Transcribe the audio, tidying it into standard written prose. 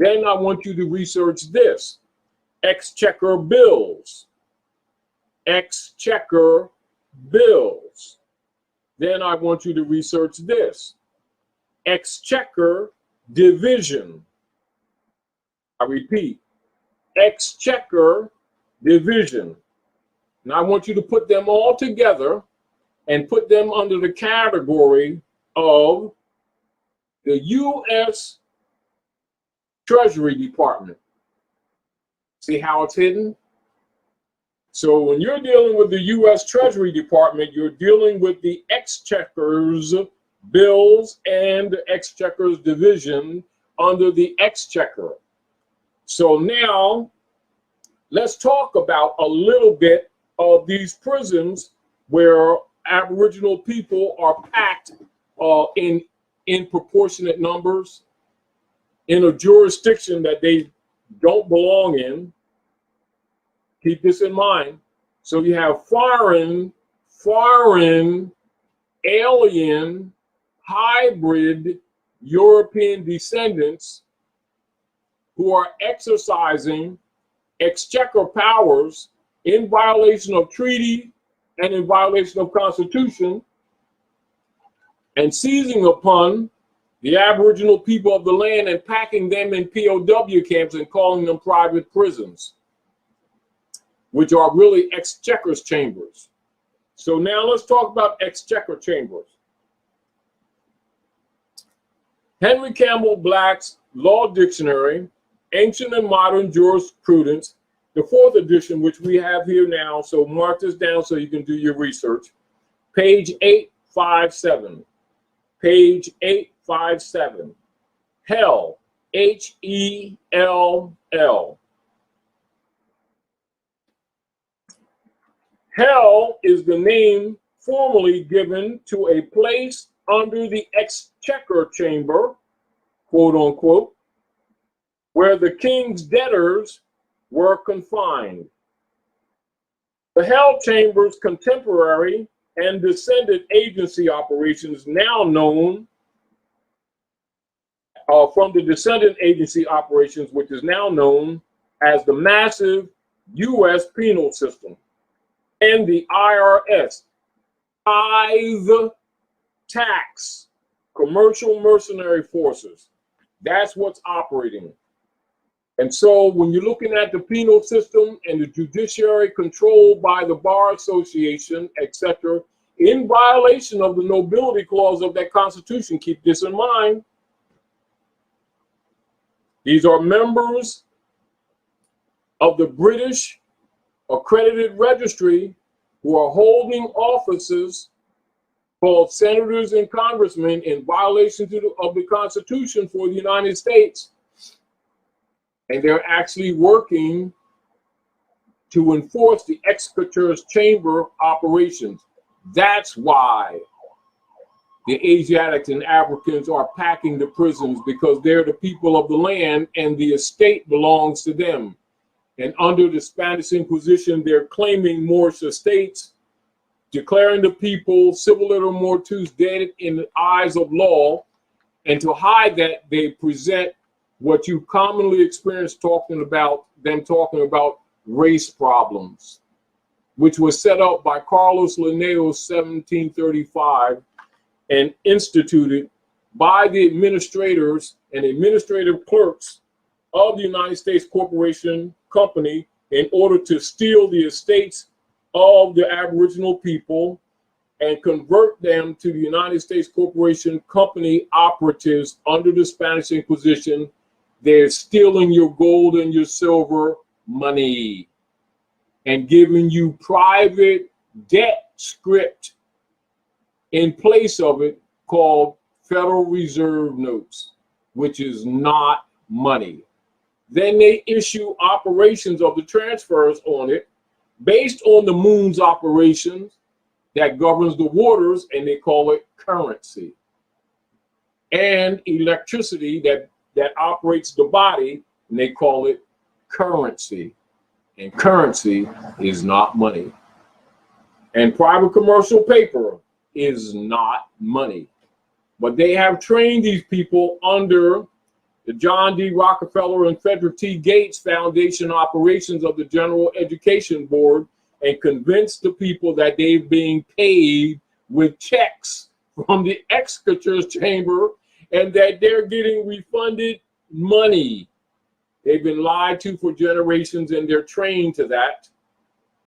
Then I want you to research this. Exchequer bills. Exchequer bills. Then I want you to research this. Exchequer division. I repeat, exchequer division. And I want you to put them all together and put them under the category of the U.S. Treasury Department. See how it's hidden? So when you're dealing with the U.S. Treasury Department, you're dealing with the Exchequer's bills and the Exchequer's division under the Exchequer. So now let's talk about a little bit of these prisons where Aboriginal people are packed in proportionate numbers in a jurisdiction that they don't belong in. Keep this in mind. So you have foreign, alien, hybrid European descendants who are exercising exchequer powers in violation of treaty and in violation of Constitution, and seizing upon the Aboriginal people of the land and packing them in POW camps and calling them private prisons, which are really exchequer's chambers. So now let's talk about exchequer chambers. Henry Campbell Black's Law Dictionary, Ancient and Modern Jurisprudence, the 4th edition, which we have here now. So mark this down so you can do your research. Page 857. Page 857. Hell, H-E-L-L. Hell is the name formally given to a place under the exchequer chamber, quote unquote, where the king's debtors were confined. The Hell Chamber's contemporary and descendant agency operations, now known from the descendant agency operations, which is now known as the massive U.S. penal system, and the IRS, tithe tax, commercial mercenary forces. That's what's operating. And so when you're looking at the penal system and the judiciary controlled by the Bar Association, etc., in violation of the nobility clause of that Constitution, keep this in mind, these are members of the British accredited registry who are holding offices called senators and congressmen in violation of the Constitution for the United States. And they're actually working to enforce the exchequer's chamber operations. That's why the Asiatics and Africans are packing the prisons, because they're the people of the land and the estate belongs to them. And under the Spanish Inquisition, they're claiming Moorish estates, declaring the people civil little mortuus dead in the eyes of law. And to hide that, they present what you commonly experience talking about race problems, which was set up by Carlos Linnaeus 1735 and instituted by the administrators and administrative clerks of the United States Corporation Company in order to steal the estates of the Aboriginal people and convert them to the United States Corporation Company operatives under the Spanish Inquisition. They're stealing your gold and your silver money and giving you private debt script in place of it called Federal Reserve notes, which is not money. Then they issue operations of the transfers on it based on the moon's operations that governs the waters, and they call it currency. And electricity that operates the body, and they call it currency. And currency is not money. And private commercial paper is not money. But they have trained these people under the John D. Rockefeller and Frederick T. Gates Foundation operations of the General Education Board and convince the people that they're being paid with checks from the exchequer chamber and that they're getting refunded money. They've been lied to for generations and they're trained to that.